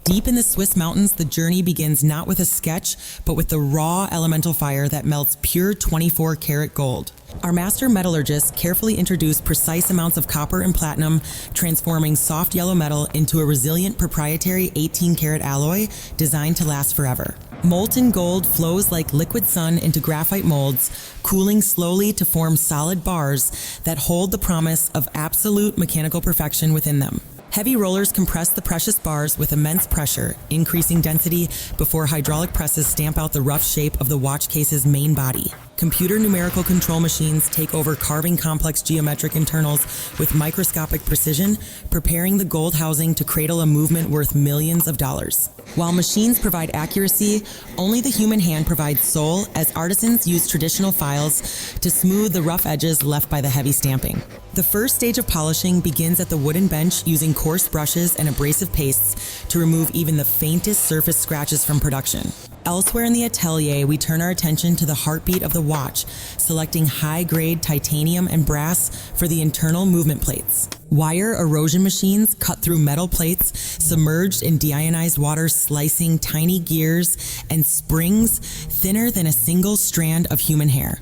Deep in the Swiss mountains, the journey begins not with a sketch, but with the raw elemental fire that melts pure 24-karat gold. Our master metallurgists carefully introduce precise amounts of copper and platinum, transforming soft yellow metal into a resilient proprietary 18-karat alloy designed to last forever. Molten gold flows like liquid sun into graphite molds, cooling slowly to form solid bars that hold the promise of absolute mechanical perfection within them. Heavy rollers compress the precious bars with immense pressure, increasing density before hydraulic presses stamp out the rough shape of the watch case's main body. Computer numerical control machines take over carving complex geometric internals with microscopic precision, preparing the gold housing to cradle a movement worth millions of dollars. While machines provide accuracy, only the human hand provides soul, as artisans use traditional files to smooth the rough edges left by the heavy stamping. The first stage of polishing begins at the wooden bench using coarse brushes and abrasive pastes to remove even the faintest surface scratches from production. Elsewhere in the atelier, we turn our attention to the heartbeat of the watch, selecting high-grade titanium and brass for the internal movement plates. Wire erosion machines cut through metal plates submerged in deionized water, slicing tiny gears and springs thinner than a single strand of human hair.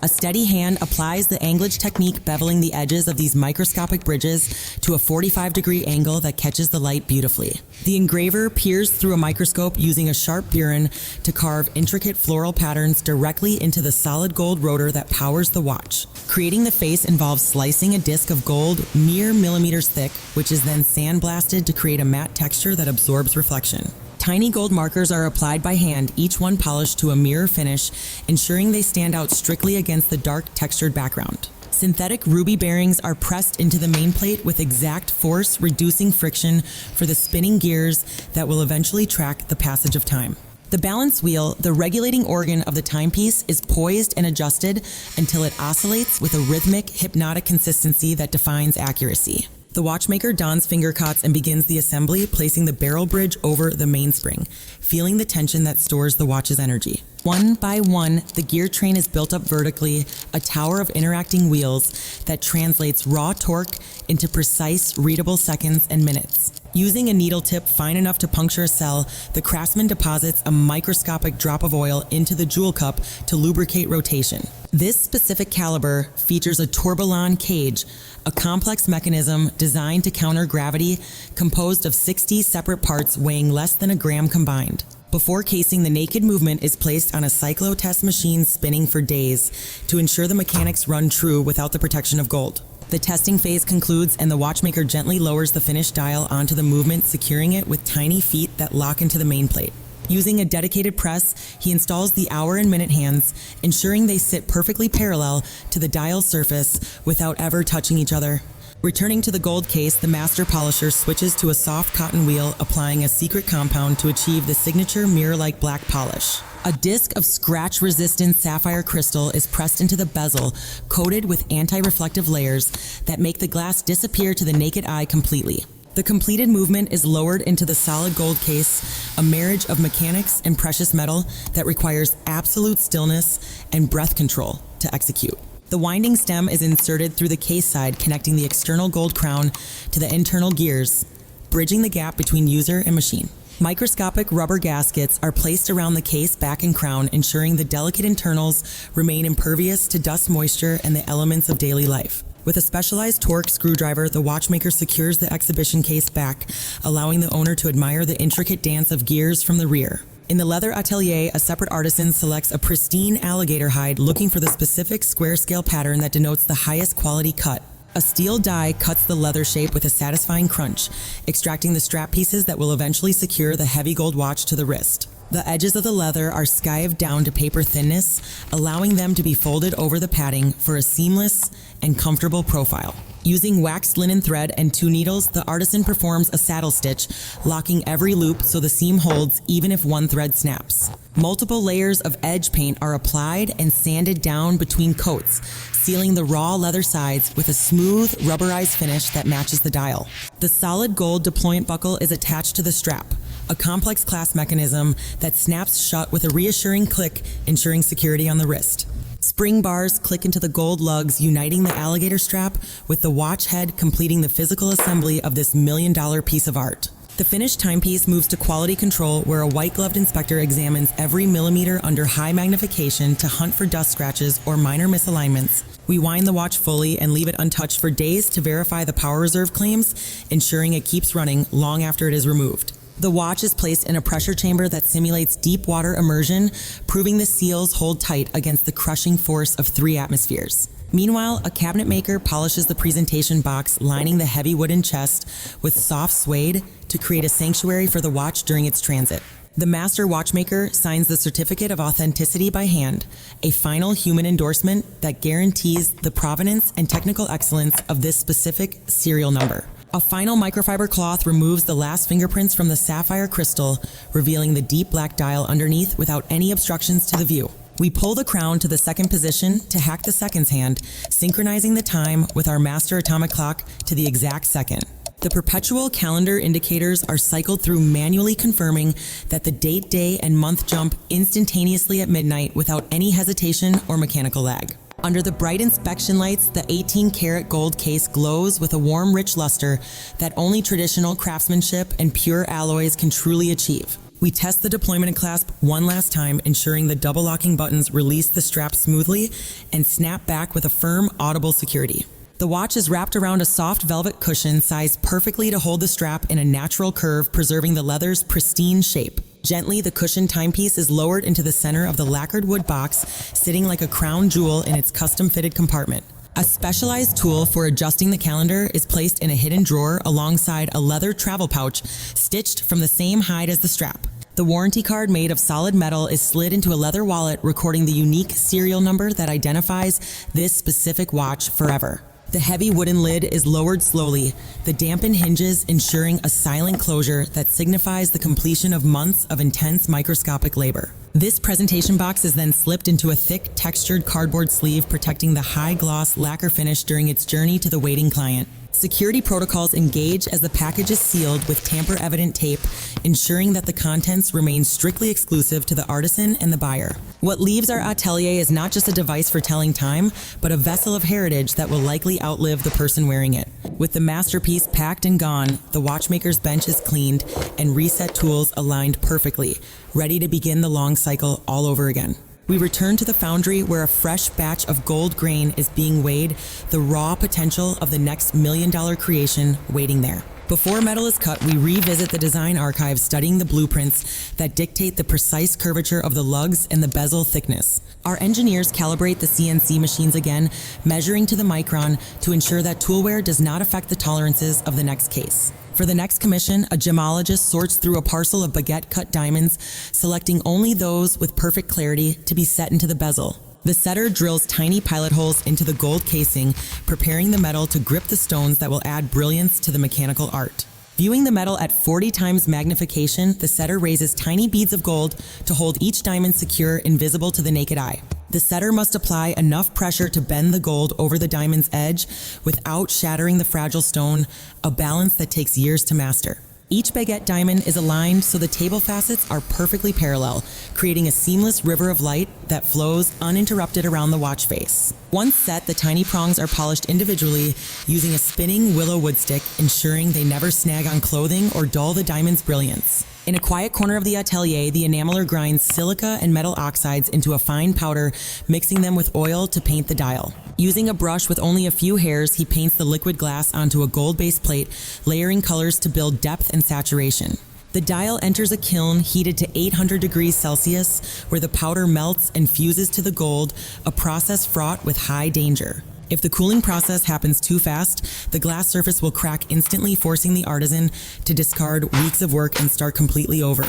A steady hand applies the anglage technique, beveling the edges of these microscopic bridges to a 45-degree angle that catches the light beautifully. The engraver peers through a microscope using a sharp burin to carve intricate floral patterns directly into the solid gold rotor that powers the watch. Creating the face involves slicing a disc of gold mere millimeters thick, which is then sandblasted to create a matte texture that absorbs reflection. Tiny gold markers are applied by hand, each one polished to a mirror finish, ensuring they stand out strictly against the dark, textured background. Synthetic ruby bearings are pressed into the main plate with exact force, reducing friction for the spinning gears that will eventually track the passage of time. The balance wheel, the regulating organ of the timepiece, is poised and adjusted until it oscillates with a rhythmic, hypnotic consistency that defines accuracy. The watchmaker dons finger cots and begins the assembly, placing the barrel bridge over the mainspring, feeling the tension that stores the watch's energy. One by one, the gear train is built up vertically, a tower of interacting wheels that translates raw torque into precise, readable seconds and minutes. Using a needle tip fine enough to puncture a cell, the craftsman deposits a microscopic drop of oil into the jewel cup to lubricate rotation. This specific caliber features a tourbillon cage, a complex mechanism designed to counter gravity, composed of 60 separate parts weighing less than a gram combined. Before casing, the naked movement is placed on a cyclotest machine spinning for days to ensure the mechanics run true without the protection of gold. The testing phase concludes and the watchmaker gently lowers the finished dial onto the movement, securing it with tiny feet that lock into the main plate. Using a dedicated press, he installs the hour and minute hands, ensuring they sit perfectly parallel to the dial surface without ever touching each other. Returning to the gold case, the master polisher switches to a soft cotton wheel, applying a secret compound to achieve the signature mirror-like black polish. A disc of scratch-resistant sapphire crystal is pressed into the bezel, coated with anti-reflective layers that make the glass disappear to the naked eye completely. The completed movement is lowered into the solid gold case, a marriage of mechanics and precious metal that requires absolute stillness and breath control to execute. The winding stem is inserted through the case side, connecting the external gold crown to the internal gears, bridging the gap between user and machine. Microscopic rubber gaskets are placed around the case, back, and crown, ensuring the delicate internals remain impervious to dust, moisture, and the elements of daily life. With a specialized torque screwdriver, the watchmaker secures the exhibition case back, allowing the owner to admire the intricate dance of gears from the rear. In the leather atelier, a separate artisan selects a pristine alligator hide, looking for the specific square-scale pattern that denotes the highest quality cut. A steel die cuts the leather shape with a satisfying crunch, extracting the strap pieces that will eventually secure the heavy gold watch to the wrist. The edges of the leather are skived down to paper thinness, allowing them to be folded over the padding for a seamless and comfortable profile. Using waxed linen thread and 2 needles, the artisan performs a saddle stitch, locking every loop so the seam holds even if one thread snaps. Multiple layers of edge paint are applied and sanded down between coats, sealing the raw leather sides with a smooth, rubberized finish that matches the dial. The solid gold deployment buckle is attached to the strap, a complex clasp mechanism that snaps shut with a reassuring click, ensuring security on the wrist. Spring bars click into the gold lugs, uniting the alligator strap with the watch head, completing the physical assembly of this $1 million piece of art. The finished timepiece moves to quality control, where a white-gloved inspector examines every millimeter under high magnification to hunt for dust scratches or minor misalignments. We wind the watch fully and leave it untouched for days to verify the power reserve claims, ensuring it keeps running long after it is removed. The watch is placed in a pressure chamber that simulates deep water immersion, proving the seals hold tight against the crushing force of 3 atmospheres. Meanwhile, a cabinet maker polishes the presentation box lining the heavy wooden chest with soft suede to create a sanctuary for the watch during its transit. The master watchmaker signs the certificate of authenticity by hand, a final human endorsement that guarantees the provenance and technical excellence of this specific serial number. A final microfiber cloth removes the last fingerprints from the sapphire crystal, revealing the deep black dial underneath without any obstructions to the view. We pull the crown to the second position to hack the seconds hand, synchronizing the time with our master atomic clock to the exact second. The perpetual calendar indicators are cycled through, manually confirming that the date, day, and month jump instantaneously at midnight without any hesitation or mechanical lag. Under the bright inspection lights, the 18-karat gold case glows with a warm, rich luster that only traditional craftsmanship and pure alloys can truly achieve. We test the deployment and clasp one last time, ensuring the double locking buttons release the strap smoothly and snap back with a firm, audible security. The watch is wrapped around a soft velvet cushion sized perfectly to hold the strap in a natural curve, preserving the leather's pristine shape. Gently, the cushioned timepiece is lowered into the center of the lacquered wood box, sitting like a crown jewel in its custom-fitted compartment. A specialized tool for adjusting the calendar is placed in a hidden drawer alongside a leather travel pouch stitched from the same hide as the strap. The warranty card, made of solid metal, is slid into a leather wallet, recording the unique serial number that identifies this specific watch forever. The heavy wooden lid is lowered slowly, the dampened hinges ensuring a silent closure that signifies the completion of months of intense microscopic labor. This presentation box is then slipped into a thick, textured cardboard sleeve, protecting the high-gloss lacquer finish during its journey to the waiting client. Security protocols engage as the package is sealed with tamper-evident tape, ensuring that the contents remain strictly exclusive to the artisan and the buyer. What leaves our atelier is not just a device for telling time, but a vessel of heritage that will likely outlive the person wearing it. With the masterpiece packed and gone, the watchmaker's bench is cleaned and reset tools aligned perfectly, ready to begin the long cycle all over again. We return to the foundry, where a fresh batch of gold grain is being weighed, the raw potential of the next million-dollar creation waiting there. Before metal is cut, we revisit the design archive, studying the blueprints that dictate the precise curvature of the lugs and the bezel thickness. Our engineers calibrate the CNC machines again, measuring to the micron to ensure that tool wear does not affect the tolerances of the next case. For the next commission, a gemologist sorts through a parcel of baguette-cut diamonds, selecting only those with perfect clarity to be set into the bezel. The setter drills tiny pilot holes into the gold casing, preparing the metal to grip the stones that will add brilliance to the mechanical art. Viewing the metal at 40 times magnification, the setter raises tiny beads of gold to hold each diamond secure, invisible to the naked eye. The setter must apply enough pressure to bend the gold over the diamond's edge without shattering the fragile stone, a balance that takes years to master. Each baguette diamond is aligned so the table facets are perfectly parallel, creating a seamless river of light that flows uninterrupted around the watch face. Once set, the tiny prongs are polished individually using a spinning willow wood stick, ensuring they never snag on clothing or dull the diamond's brilliance. In a quiet corner of the atelier, the enameler grinds silica and metal oxides into a fine powder, mixing them with oil to paint the dial. Using a brush with only a few hairs, he paints the liquid glass onto a gold-based plate, layering colors to build depth and saturation. The dial enters a kiln heated to 800 degrees Celsius, where the powder melts and fuses to the gold, a process fraught with high danger. If the cooling process happens too fast, the glass surface will crack instantly, forcing the artisan to discard weeks of work and start completely over.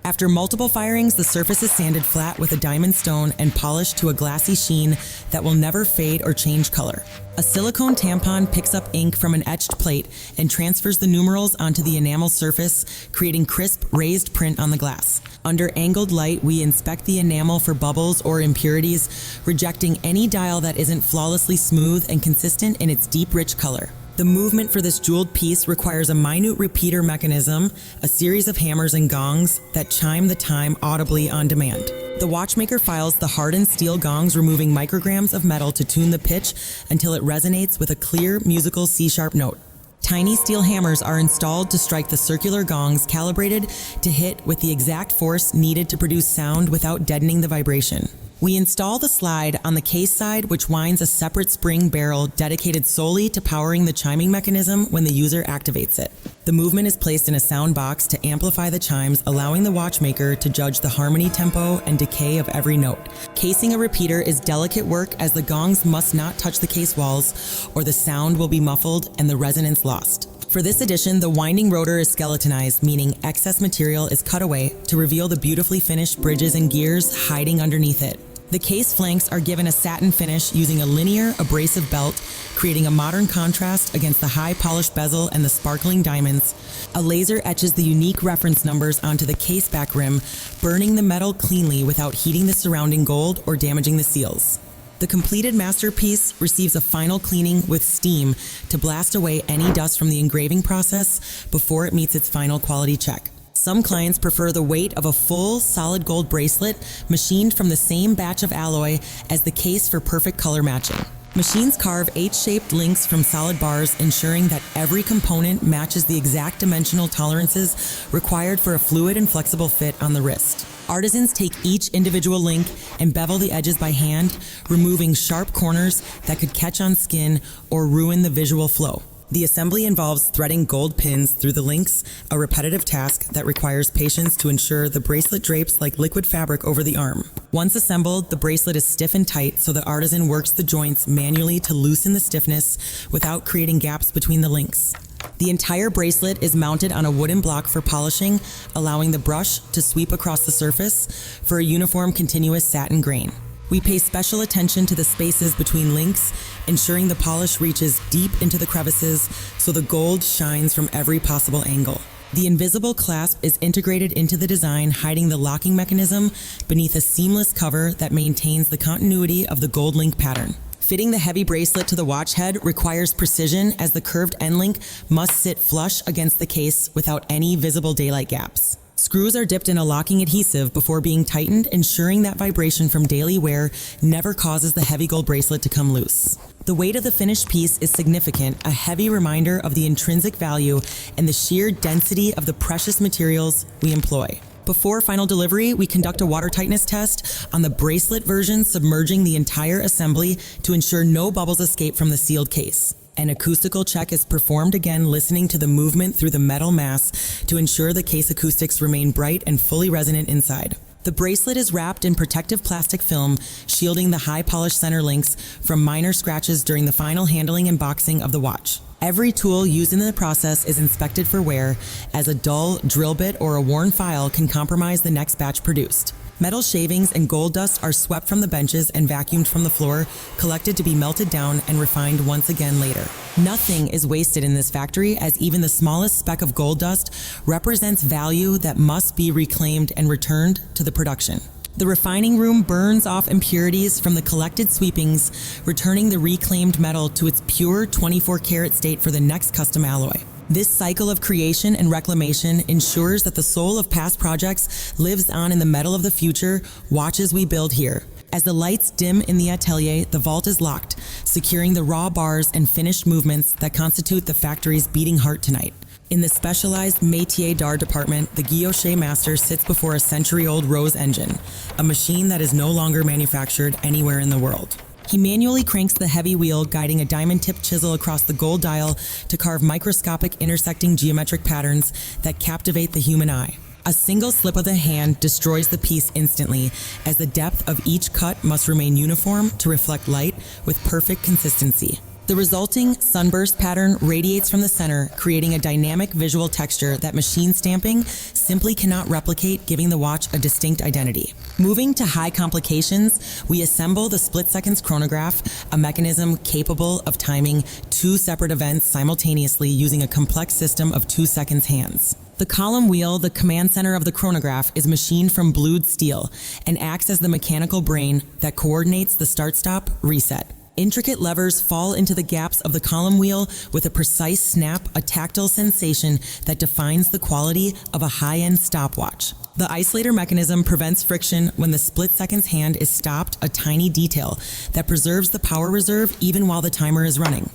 After multiple firings, the surface is sanded flat with a diamond stone and polished to a glassy sheen that will never fade or change color. A silicone tampon picks up ink from an etched plate and transfers the numerals onto the enamel surface, creating crisp, raised print on the glass. Under angled light, we inspect the enamel for bubbles or impurities, rejecting any dial that isn't flawlessly smooth and consistent in its deep, rich color. The movement for this jeweled piece requires a minute repeater mechanism, a series of hammers and gongs that chime the time audibly on demand. The watchmaker files the hardened steel gongs, removing micrograms of metal to tune the pitch until it resonates with a clear, musical C-sharp note. Tiny steel hammers are installed to strike the circular gongs calibrated to hit with the exact force needed to produce sound without deadening the vibration. We install the slide on the case side, which winds a separate spring barrel dedicated solely to powering the chiming mechanism when the user activates it. The movement is placed in a sound box to amplify the chimes, allowing the watchmaker to judge the harmony, tempo, and decay of every note. Casing a repeater is delicate work, as the gongs must not touch the case walls or the sound will be muffled and the resonance lost. For this edition, the winding rotor is skeletonized, meaning excess material is cut away to reveal the beautifully finished bridges and gears hiding underneath it. The case flanks are given a satin finish using a linear abrasive belt, creating a modern contrast against the high polished bezel and the sparkling diamonds. A laser etches the unique reference numbers onto the case back rim, burning the metal cleanly without heating the surrounding gold or damaging the seals. The completed masterpiece receives a final cleaning with steam to blast away any dust from the engraving process before it meets its final quality check. Some clients prefer the weight of a full, solid gold bracelet machined from the same batch of alloy as the case for perfect color matching. Machines carve H-shaped links from solid bars, ensuring that every component matches the exact dimensional tolerances required for a fluid and flexible fit on the wrist. Artisans take each individual link and bevel the edges by hand, removing sharp corners that could catch on skin or ruin the visual flow. The assembly involves threading gold pins through the links, a repetitive task that requires patience to ensure the bracelet drapes like liquid fabric over the arm. Once assembled, the bracelet is stiff and tight, so the artisan works the joints manually to loosen the stiffness without creating gaps between the links. The entire bracelet is mounted on a wooden block for polishing, allowing the brush to sweep across the surface for a uniform continuous satin grain. We pay special attention to the spaces between links, ensuring the polish reaches deep into the crevices so the gold shines from every possible angle. The invisible clasp is integrated into the design, hiding the locking mechanism beneath a seamless cover that maintains the continuity of the gold link pattern. Fitting the heavy bracelet to the watch head requires precision, as the curved end link must sit flush against the case without any visible daylight gaps. Screws are dipped in a locking adhesive before being tightened, ensuring that vibration from daily wear never causes the heavy gold bracelet to come loose. The weight of the finished piece is significant, a heavy reminder of the intrinsic value and the sheer density of the precious materials we employ. Before final delivery, we conduct a water tightness test on the bracelet version, submerging the entire assembly to ensure no bubbles escape from the sealed case. An acoustical check is performed, again listening to the movement through the metal mass to ensure the case acoustics remain bright and fully resonant inside. The bracelet is wrapped in protective plastic film, shielding the high polished center links from minor scratches during the final handling and boxing of the watch. Every tool used in the process is inspected for wear, as a dull drill bit or a worn file can compromise the next batch produced. Metal shavings and gold dust are swept from the benches and vacuumed from the floor, collected to be melted down and refined once again later. Nothing is wasted in this factory, as even the smallest speck of gold dust represents value that must be reclaimed and returned to the production. The refining room burns off impurities from the collected sweepings, returning the reclaimed metal to its pure 24-karat state for the next custom alloy. This cycle of creation and reclamation ensures that the soul of past projects lives on in the metal of the future watches we build here. As the lights dim in the atelier, the vault is locked, securing the raw bars and finished movements that constitute the factory's beating heart tonight. In the specialized métier d'art department, the guilloche master sits before a century-old Rose engine, a machine that is no longer manufactured anywhere in the world. He manually cranks the heavy wheel, guiding a diamond-tipped chisel across the gold dial to carve microscopic intersecting geometric patterns that captivate the human eye. A single slip of the hand destroys the piece instantly, as the depth of each cut must remain uniform to reflect light with perfect consistency. The resulting sunburst pattern radiates from the center, creating a dynamic visual texture that machine stamping simply cannot replicate, giving the watch a distinct identity. Moving to high complications, we assemble the split seconds chronograph, a mechanism capable of timing 2 separate events simultaneously using a complex system of 2 seconds hands. The column wheel, the command center of the chronograph, is machined from blued steel and acts as the mechanical brain that coordinates the start-stop reset. Intricate levers fall into the gaps of the column wheel with a precise snap, a tactile sensation that defines the quality of a high-end stopwatch. The isolator mechanism prevents friction when the split seconds hand is stopped, a tiny detail that preserves the power reserve even while the timer is running.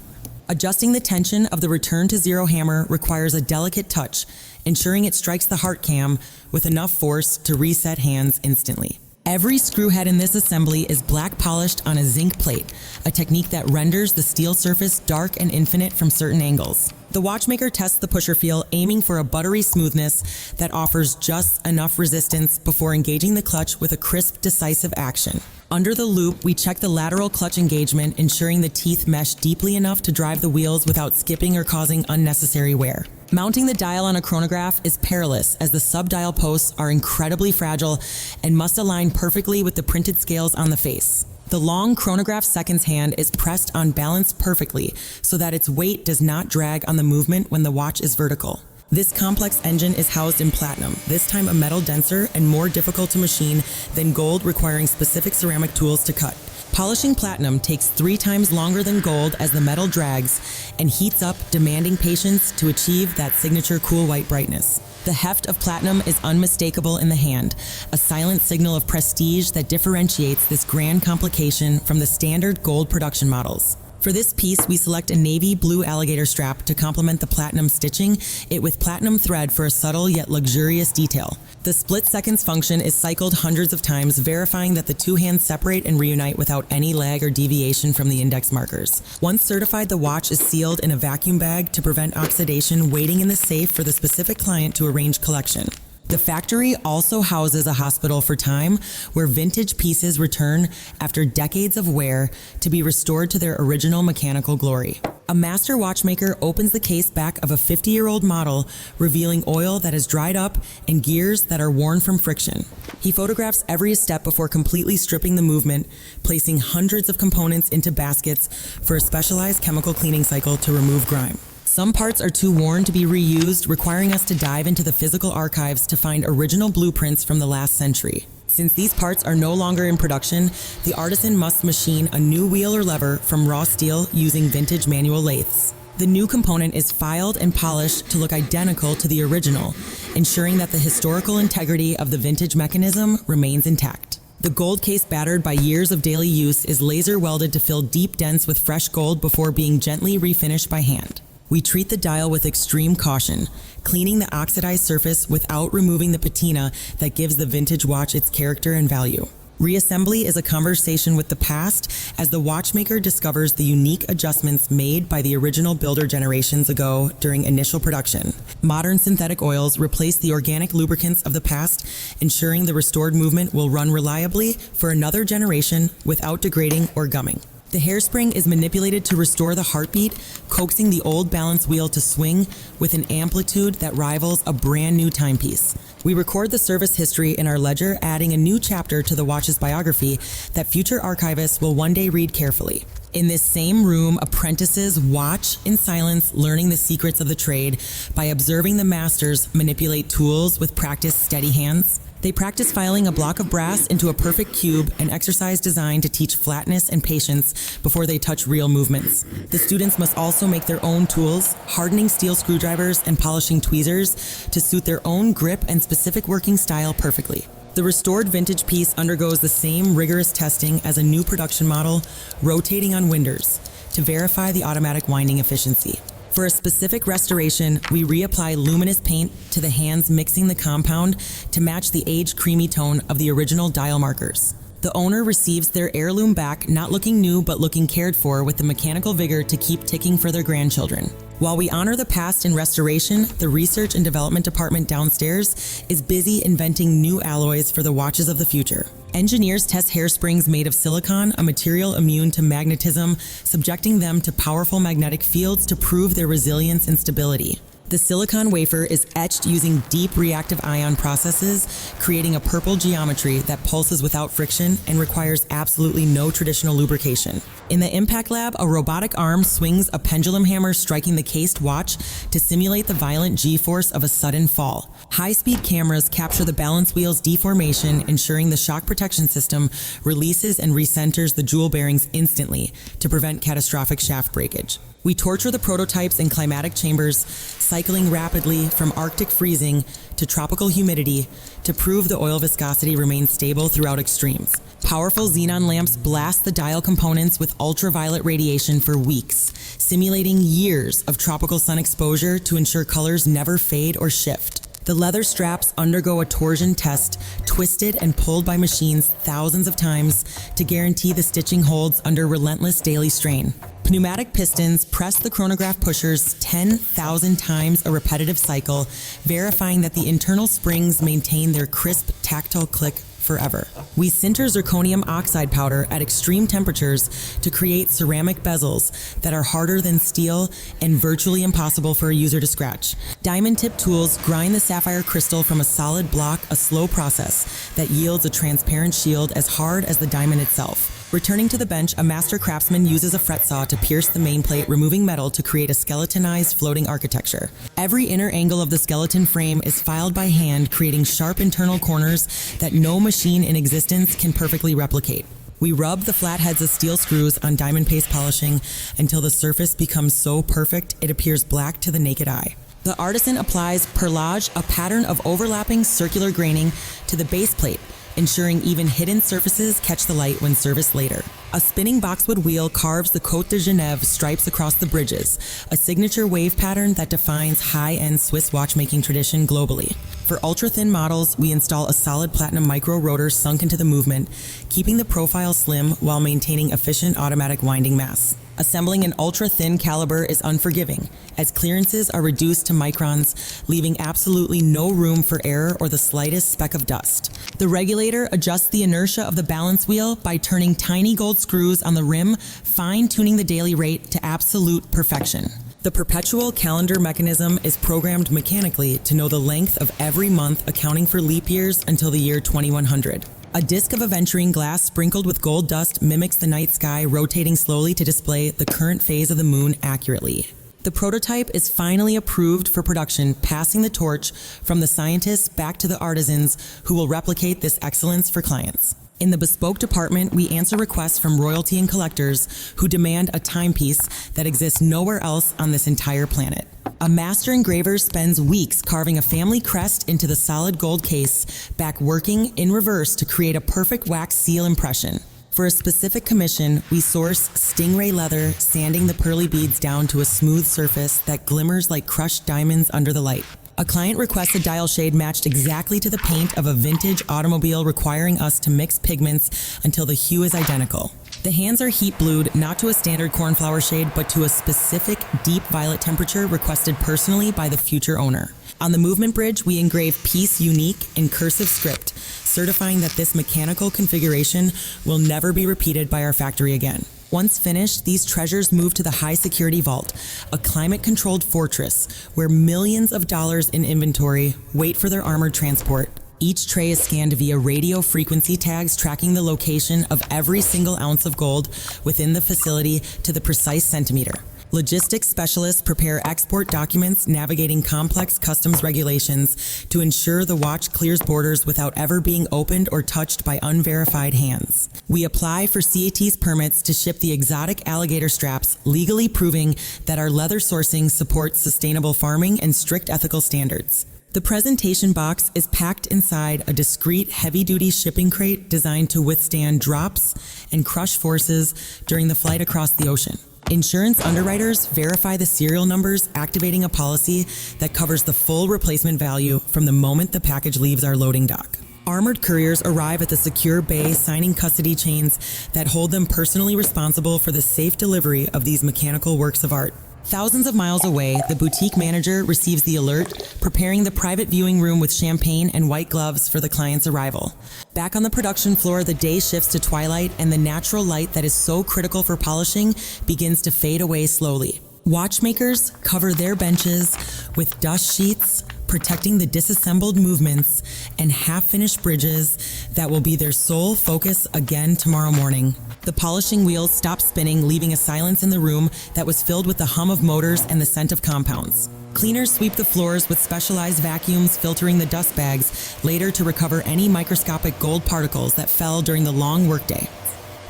Adjusting the tension of the return to zero hammer requires a delicate touch, ensuring it strikes the heart cam with enough force to reset hands instantly. Every screw head in this assembly is black polished on a zinc plate, a technique that renders the steel surface dark and infinite from certain angles. The watchmaker tests the pusher feel, aiming for a buttery smoothness that offers just enough resistance before engaging the clutch with a crisp, decisive action. Under the loop, we check the lateral clutch engagement, ensuring the teeth mesh deeply enough to drive the wheels without skipping or causing unnecessary wear. Mounting the dial on a chronograph is perilous, as the sub-dial posts are incredibly fragile and must align perfectly with the printed scales on the face. The long chronograph seconds hand is pressed on balance perfectly so that its weight does not drag on the movement when the watch is vertical. This complex engine is housed in platinum, this time a metal denser and more difficult to machine than gold, requiring specific ceramic tools to cut. Polishing platinum takes 3 times longer than gold as the metal drags and heats up, demanding patience to achieve that signature cool white brightness. The heft of platinum is unmistakable in the hand, a silent signal of prestige that differentiates this grand complication from the standard gold production models. For this piece, we select a navy blue alligator strap to complement the platinum stitching, it with platinum thread for a subtle yet luxurious detail. The split seconds function is cycled hundreds of times, verifying that the 2 hands separate and reunite without any lag or deviation from the index markers. Once certified, the watch is sealed in a vacuum bag to prevent oxidation, waiting in the safe for the specific client to arrange collection. The factory also houses a hospital for time, where vintage pieces return after decades of wear to be restored to their original mechanical glory. A master watchmaker opens the case back of a 50-year-old model, revealing oil that has dried up and gears that are worn from friction. He photographs every step before completely stripping the movement, placing hundreds of components into baskets for a specialized chemical cleaning cycle to remove grime. Some parts are too worn to be reused, requiring us to dive into the physical archives to find original blueprints from the last century. Since these parts are no longer in production, the artisan must machine a new wheel or lever from raw steel using vintage manual lathes. The new component is filed and polished to look identical to the original, ensuring that the historical integrity of the vintage mechanism remains intact. The gold case, battered by years of daily use, is laser welded to fill deep dents with fresh gold before being gently refinished by hand. We treat the dial with extreme caution, cleaning the oxidized surface without removing the patina that gives the vintage watch its character and value. Reassembly is a conversation with the past, as the watchmaker discovers the unique adjustments made by the original builder generations ago during initial production. Modern synthetic oils replace the organic lubricants of the past, ensuring the restored movement will run reliably for another generation without degrading or gumming. The hairspring is manipulated to restore the heartbeat, coaxing the old balance wheel to swing with an amplitude that rivals a brand new timepiece. We record the service history in our ledger, adding a new chapter to the watch's biography that future archivists will one day read carefully. In this same room, apprentices watch in silence, learning the secrets of the trade by observing the masters manipulate tools with practiced, steady hands. They practice filing a block of brass into a perfect cube, an exercise designed to teach flatness and patience before they touch real movements. The students must also make their own tools, hardening steel screwdrivers and polishing tweezers to suit their own grip and specific working style perfectly. The restored vintage piece undergoes the same rigorous testing as a new production model, rotating on winders to verify the automatic winding efficiency. For a specific restoration, we reapply luminous paint to the hands, mixing the compound to match the aged creamy tone of the original dial markers. The owner receives their heirloom back, not looking new but looking cared for, with the mechanical vigor to keep ticking for their grandchildren. While we honor the past in restoration, the research and development department downstairs is busy inventing new alloys for the watches of the future. Engineers test hairsprings made of silicon, a material immune to magnetism, subjecting them to powerful magnetic fields to prove their resilience and stability. The silicon wafer is etched using deep reactive ion processes, creating a purple geometry that pulses without friction and requires absolutely no traditional lubrication. In the impact lab, a robotic arm swings a pendulum hammer, striking the cased watch to simulate the violent G-force of a sudden fall. High-speed cameras capture the balance wheel's deformation, ensuring the shock protection system releases and recenters the jewel bearings instantly to prevent catastrophic shaft breakage. We torture the prototypes in climatic chambers, cycling rapidly from Arctic freezing to tropical humidity to prove the oil viscosity remains stable throughout extremes. Powerful xenon lamps blast the dial components with ultraviolet radiation for weeks, simulating years of tropical sun exposure to ensure colors never fade or shift. The leather straps undergo a torsion test, twisted and pulled by machines thousands of times to guarantee the stitching holds under relentless daily strain. Pneumatic pistons press the chronograph pushers 10,000 times a repetitive cycle, verifying that the internal springs maintain their crisp, tactile click forever. We sinter zirconium oxide powder at extreme temperatures to create ceramic bezels that are harder than steel and virtually impossible for a user to scratch. Diamond tip tools grind the sapphire crystal from a solid block, a slow process that yields a transparent shield as hard as the diamond itself. Returning to the bench, a master craftsman uses a fret saw to pierce the main plate, removing metal to create a skeletonized floating architecture. Every inner angle of the skeleton frame is filed by hand, creating sharp internal corners that no machine in existence can perfectly replicate. We rub the flat heads of steel screws on diamond paste polishing until the surface becomes so perfect it appears black to the naked eye. The artisan applies perlage, a pattern of overlapping circular graining, to the base plate, ensuring even hidden surfaces catch the light when serviced later. A spinning boxwood wheel carves the Côte de Genève stripes across the bridges, a signature wave pattern that defines high-end Swiss watchmaking tradition globally. For ultra-thin models, we install a solid platinum micro rotor sunk into the movement, keeping the profile slim while maintaining efficient automatic winding mass. Assembling an ultra-thin caliber is unforgiving, as clearances are reduced to microns, leaving absolutely no room for error or the slightest speck of dust. The regulator adjusts the inertia of the balance wheel by turning tiny gold screws on the rim, fine-tuning the daily rate to absolute perfection. The perpetual calendar mechanism is programmed mechanically to know the length of every month, accounting for leap years until the year 2100. A disc of aventurine glass sprinkled with gold dust mimics the night sky, rotating slowly to display the current phase of the moon accurately. The prototype is finally approved for production, passing the torch from the scientists back to the artisans who will replicate this excellence for clients. In the bespoke department, we answer requests from royalty and collectors who demand a timepiece that exists nowhere else on this entire planet. A master engraver spends weeks carving a family crest into the solid gold case, back working in reverse to create a perfect wax seal impression. For a specific commission, we source stingray leather, sanding the pearly beads down to a smooth surface that glimmers like crushed diamonds under the light. A client requests a dial shade matched exactly to the paint of a vintage automobile, requiring us to mix pigments until the hue is identical. The hands are heat blued, not to a standard cornflower shade, but to a specific deep violet temperature requested personally by the future owner. On the movement bridge, we engrave "Piece Unique" in cursive script, certifying that this mechanical configuration will never be repeated by our factory again. Once finished, these treasures move to the high security vault, a climate-controlled fortress where millions of dollars in inventory wait for their armored transport. Each tray is scanned via radio frequency tags, tracking the location of every single ounce of gold within the facility to the precise centimeter. Logistics specialists prepare export documents, navigating complex customs regulations to ensure the watch clears borders without ever being opened or touched by unverified hands. We apply for CAT's permits to ship the exotic alligator straps, legally proving that our leather sourcing supports sustainable farming and strict ethical standards. The presentation box is packed inside a discreet, heavy-duty shipping crate designed to withstand drops and crush forces during the flight across the ocean. Insurance underwriters verify the serial numbers, activating a policy that covers the full replacement value from the moment the package leaves our loading dock. Armored couriers arrive at the secure bay, signing custody chains that hold them personally responsible for the safe delivery of these mechanical works of art. Thousands of miles away, the boutique manager receives the alert, preparing the private viewing room with champagne and white gloves for the client's arrival. Back on the production floor, the day shifts to twilight, and the natural light that is so critical for polishing begins to fade away slowly. Watchmakers cover their benches with dust sheets, protecting the disassembled movements and half-finished bridges that will be their sole focus again tomorrow morning. The polishing wheels stop spinning, leaving a silence in the room that was filled with the hum of motors and the scent of compounds. Cleaners sweep the floors with specialized vacuums, filtering the dust bags, later to recover any microscopic gold particles that fell during the long workday.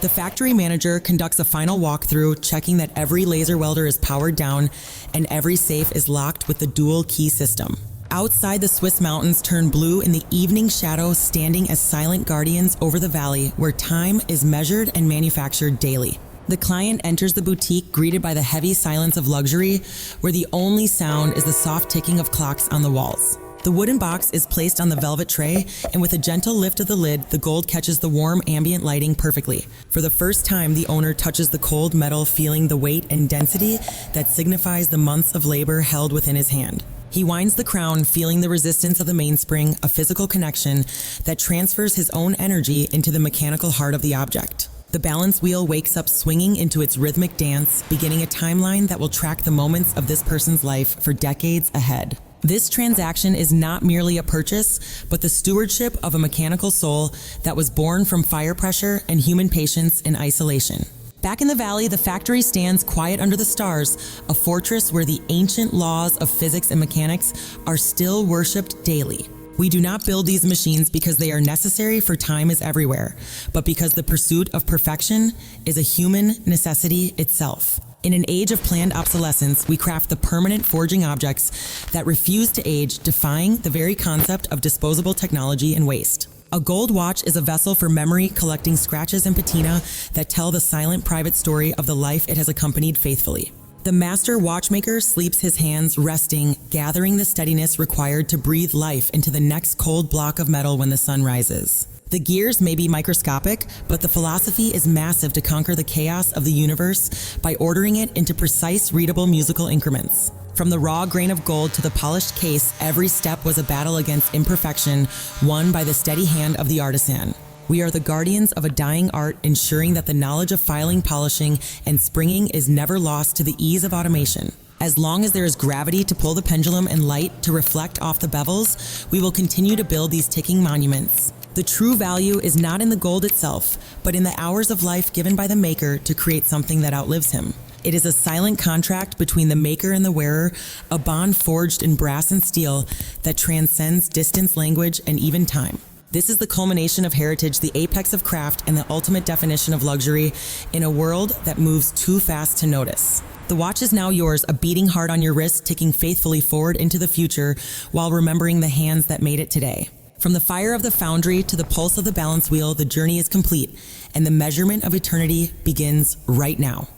The The factory manager conducts a final walkthrough, checking that every laser welder is powered down and every safe is locked with the dual key system. Outside, the Swiss mountains turn blue in the evening shadow, standing as silent guardians over the valley where time is measured and manufactured daily. The client enters the boutique greeted by the heavy silence of luxury, where the only sound is the soft ticking of clocks on the walls. The wooden box is placed on the velvet tray, and with a gentle lift of the lid, the gold catches the warm ambient lighting perfectly. For the first time, the owner touches the cold metal, feeling the weight and density that signifies the months of labor held within his hand. He winds the crown, feeling the resistance of the mainspring, a physical connection that transfers his own energy into the mechanical heart of the object. The balance wheel wakes up swinging into its rhythmic dance, beginning a timeline that will track the moments of this person's life for decades ahead. This transaction is not merely a purchase, but the stewardship of a mechanical soul that was born from fire pressure and human patience in isolation. Back in the valley, the factory stands quiet under the stars, a fortress where the ancient laws of physics and mechanics are still worshipped daily. We do not build these machines because they are necessary, for time is everywhere, but because the pursuit of perfection is a human necessity itself. In an age of planned obsolescence, we craft the permanent forging objects that refuse to age, defying the very concept of disposable technology and waste. A gold watch is a vessel for memory, collecting scratches and patina that tell the silent private story of the life it has accompanied faithfully. The master watchmaker sleeps his hands resting, gathering the steadiness required to breathe life into the next cold block of metal when the sun rises. The gears may be microscopic, but the philosophy is massive to conquer the chaos of the universe by ordering it into precise, readable musical increments. From the raw grain of gold to the polished case, every step was a battle against imperfection, won by the steady hand of the artisan. We are the guardians of a dying art, ensuring that the knowledge of filing, polishing, and springing is never lost to the ease of automation. As long as there is gravity to pull the pendulum and light to reflect off the bevels, we will continue to build these ticking monuments. The true value is not in the gold itself, but in the hours of life given by the maker to create something that outlives him. It is a silent contract between the maker and the wearer, a bond forged in brass and steel that transcends distance, language, and even time. This is the culmination of heritage, the apex of craft, and the ultimate definition of luxury in a world that moves too fast to notice. The watch is now yours, a beating heart on your wrist, ticking faithfully forward into the future while remembering the hands that made it today. From the fire of the foundry to the pulse of the balance wheel, the journey is complete, and the measurement of eternity begins right now.